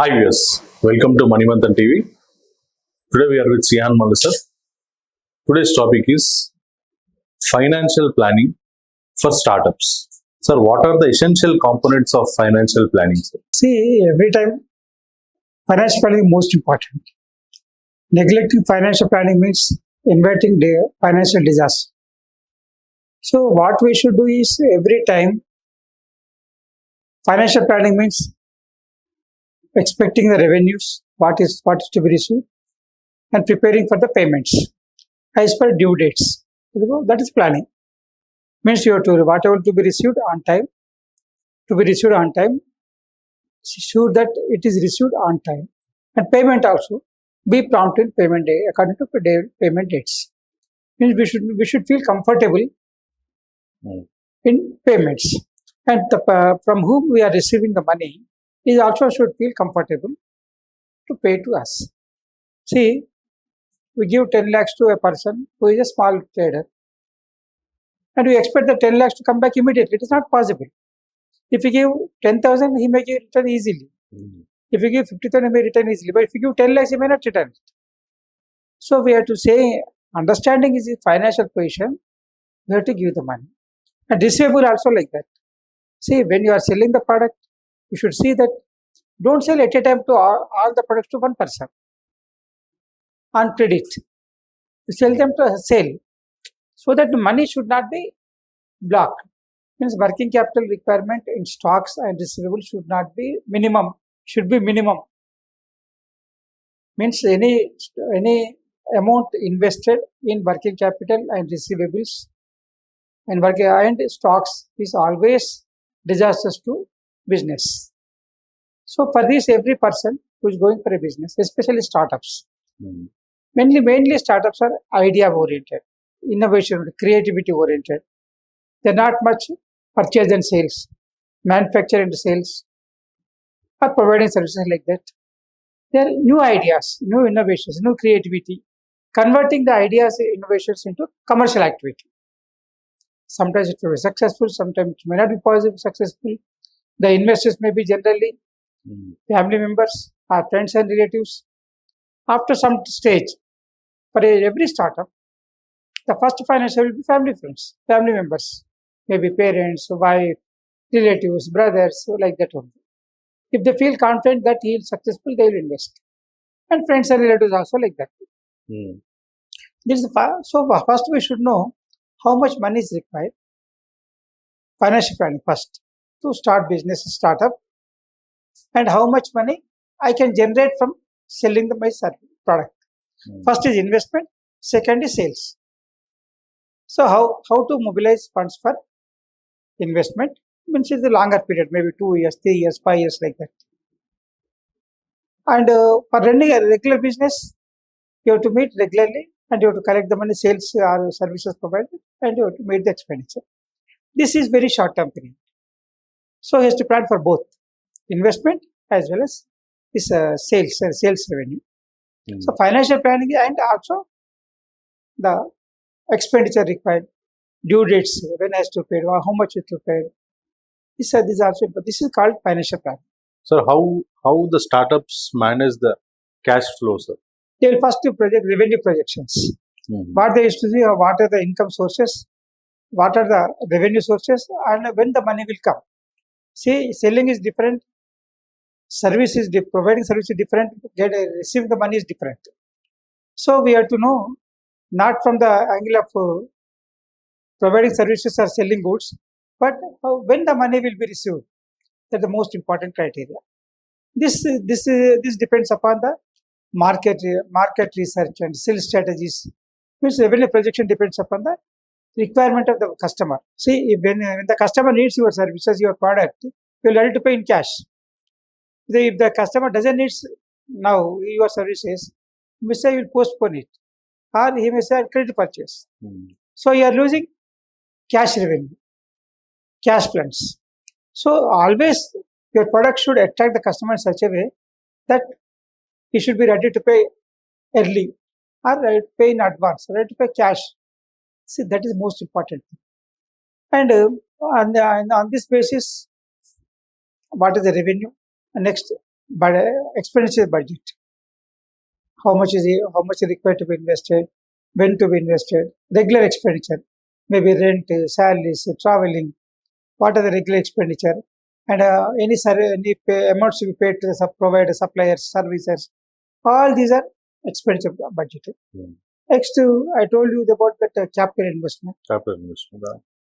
Hi viewers, welcome to Manimantan TV. Today we are with Sihan Mallu sir. Today's topic is financial planning for startups. Sir, what are the essential components of financial planning, sir? See, every time financial planning is most important. Neglecting financial planning means inviting the financial disaster. So what we should do is every time financial planning means expecting the revenues, what is to be received, and preparing for the payments as per due dates. That is planning. Means you have to whatever to be received on time, sure that it is received on time, and payment also be prompt in payment day according to payment dates. Means we should feel comfortable in payments, and from whom we are receiving the money is also should feel comfortable to pay to us. See, we give 10 lakhs to a person who is a small trader, and we expect the 10 lakhs to come back immediately. It is not possible. If we give 10,000, he may return easily. If we give 50,000, he may return easily. But if we give 10 lakhs, he may not return it. So we have to say, understanding is the financial position, we have to give the money. And receivable also like that. See, when you are selling the product, you should see that don't sell at a time to all the products to one person on credit. You sell them to sale so that the money should not be blocked. Means working capital requirement in stocks and receivables should not be minimum, should be minimum. Means any amount invested in working capital and receivables and stocks is always disastrous to business. So for this, every person who is going for a business, especially startups, mainly startups are idea oriented, innovation, creativity oriented. They're not much purchase and sales, manufacture and sales, or providing services like that. There are new ideas, new innovations, new creativity, converting the ideas, innovations into commercial activity. Sometimes it will be successful, sometimes it may not be positive, successful. The investors may be generally family members, our friends and relatives. After some stage, for every startup, the first financier will be family friends, family members, maybe parents, wife, relatives, brothers, so like that only. If they feel confident that he is successful, they will invest. And friends and relatives also like that. This is so first we should know how much money is required. Financial planning first to start business, startup, and how much money I can generate from selling my product. First is investment, second is sales. So how to mobilize funds for investment means it's a longer period, maybe 2 years, 3 years, 5 years like that. And for running a regular business, you have to meet regularly and you have to collect the money, sales or services provided, and you have to meet the expenditure. This is very short term period. So he has to plan for both investment as well as this sales revenue. So financial planning and also the expenditure required, due dates, when has to pay, how much is to pay. This is called financial planning. Sir, how the startups manage the cash flow, sir? They will first project revenue projections. What they used to see, what are the income sources, what are the revenue sources, and when the money will come. See, selling is different, providing service is different, receiving the money is different. So we have to know, not from the angle of providing services or selling goods, but when the money will be received. That's the most important criteria. This depends upon the market research and sales strategies. Means revenue projection depends upon the requirement of the customer. See, when the customer needs your services, your product, you will ready to pay in cash. If the customer doesn't need now your services, he may say he will postpone it, or he may say credit purchase. So you are losing cash revenue, cash plans. So always your product should attract the customer in such a way that he should be ready to pay early or ready to pay in advance, ready to pay cash. See, that is most important. And on this basis, what is the revenue? Next, but expenditure budget. How much is required to be invested, when to be invested, regular expenditure, maybe rent, salaries, traveling, what are the regular expenditure, and amounts to be paid to the providers, suppliers, services. All these are expenditure budgeted. Hmm. Next, I told you about that capital investment Capital investment.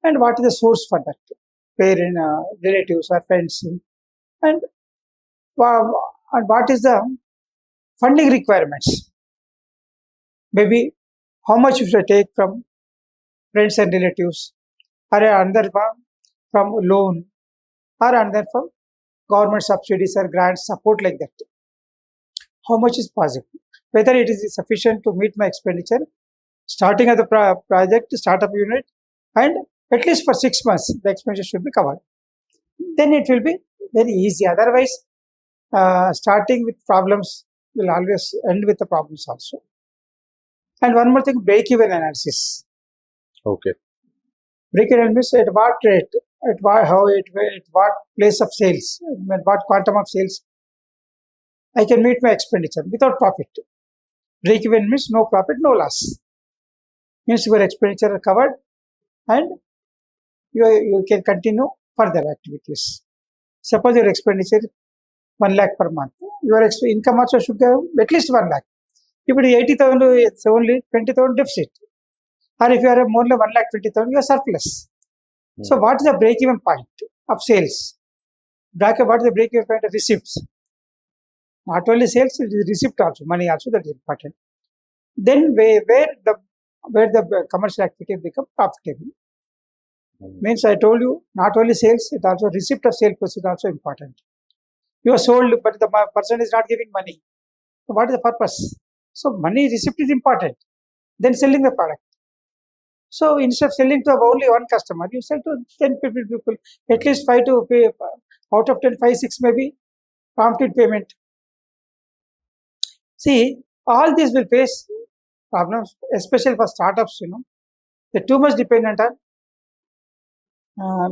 and what is the source for that, parent, relatives or friends, and, and what is the funding requirements. Maybe how much you should take from friends and relatives, or another from loan, or another from government subsidies or grants support like that. How much is possible? Whether it is sufficient to meet my expenditure, starting of the project, startup unit, and at least for 6 months, the expenditure should be covered. Then it will be very easy. Otherwise, starting with problems will always end with the problems also. And one more thing, break-even analysis. Okay. Break-even means at what rate, at what place of sales, at what quantum of sales I can meet my expenditure without profit. Break-even means no profit, no loss. Means your expenditure are covered and you can continue further activities. Suppose your expenditure 1 lakh per month. Your income also should have at least 1 lakh. If it is 80,000, it's only 20,000 deficit. Or if you are more than 1,20,000, you are surplus. So what is the break-even point of sales? What is the break-even point of receipts? Not only sales, it is receipt also, money also, that is important. Then where the commercial activity become profitable. Means I told you, not only sales, it also receipt of sale is also important. You are sold, but the person is not giving money. So what is the purpose? So money receipt is important. Then selling the product. So instead of selling to only one customer, you sell to 10 people. At least 5 to pay, out of 10, 5, 6 maybe prompted payment. See, all these will face problems, especially for startups. They're too much dependent on.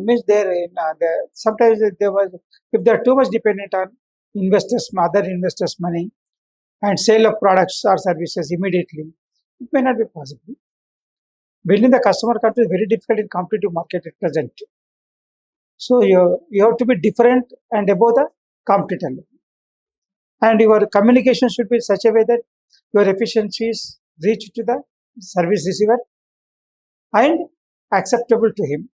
Means sometimes if they're too much dependent on other investors' money, and sale of products or services immediately, it may not be possible. Building the customer country is very difficult in competitive market at present. So you have to be different and above the competitor. And your communication should be in such a way that your efficiencies reach to the service receiver and acceptable to him.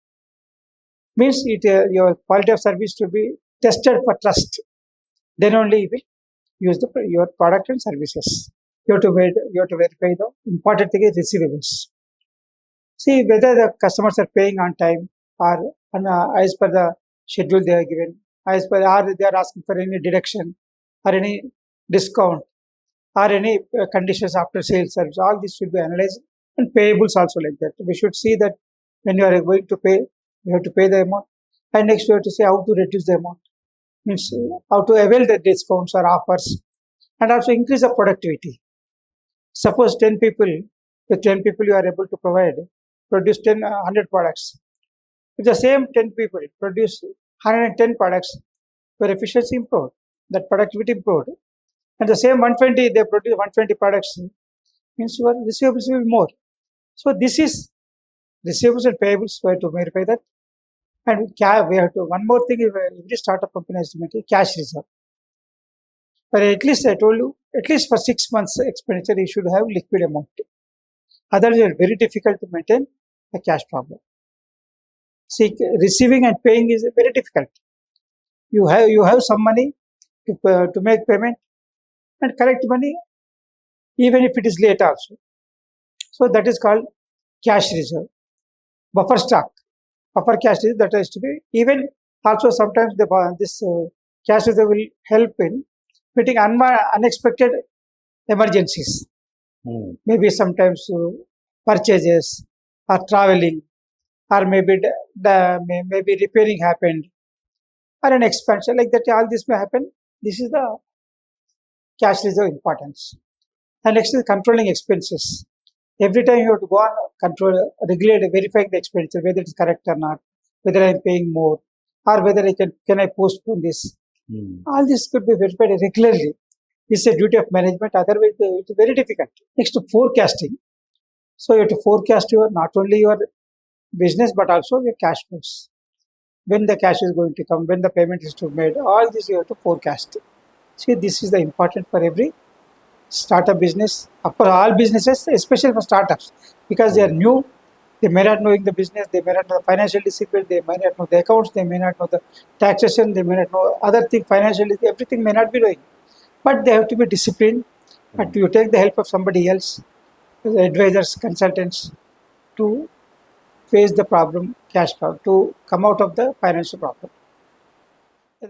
Means your quality of service to be tested for trust. Then only you will use your product and services. You have to verify the important thing is receivables. See whether the customers are paying on time or as per the schedule they are given, or they are asking for any deduction or any discount or any conditions after sales service. All this should be analyzed, and payables also like that. We should see that when you are going to pay, you have to pay the amount, and next you have to say how to reduce the amount. Means how to avail the discounts or offers, and also increase the productivity. Suppose 10 people, with 10 people you are able to produce 100 products. If the same 10 people produce 110 products, your efficiency improved, that productivity improved. And the same 120, they produce 120 products, means your receivables will be more. So this is receivables and payables, we have to verify that. And we have to, one more thing, every startup company has to maintain cash reserve. But at least I told you, at least for 6 months expenditure, you should have liquid amount. Otherwise, it's very difficult to maintain a cash problem. See, receiving and paying is very difficult. You have some money to make payment and collect money, even if it is late also. So that is called cash reserve. Buffer stock, buffer cash reserve, that has to be, even also sometimes this cash reserve will help in meeting unexpected emergencies. Maybe sometimes purchases or traveling, or maybe maybe repairing happened, or an expansion like that. All this may happen. This is the cash reserve importance. And next is controlling expenses. Every time you have to go on control, regulate, verifying the expenditure, whether it is correct or not, whether I am paying more, or whether can I postpone this. All this could be verified regularly. This is a duty of management. Otherwise, it is very difficult. Next, forecasting. So you have to forecast not only your business but also your cash flows. When the cash is going to come, when the payment is to be made, all this you have to forecast. See, this is the important for every startup business, for all businesses, especially for startups, because they are new. They may not know the business, they may not know the financial discipline, they may not know the accounts, they may not know the taxation, they may not know other things, financially, everything may not be knowing. But they have to be disciplined, but you take the help of somebody else, advisors, consultants, to face the problem, cash problem, to come out of the financial problem.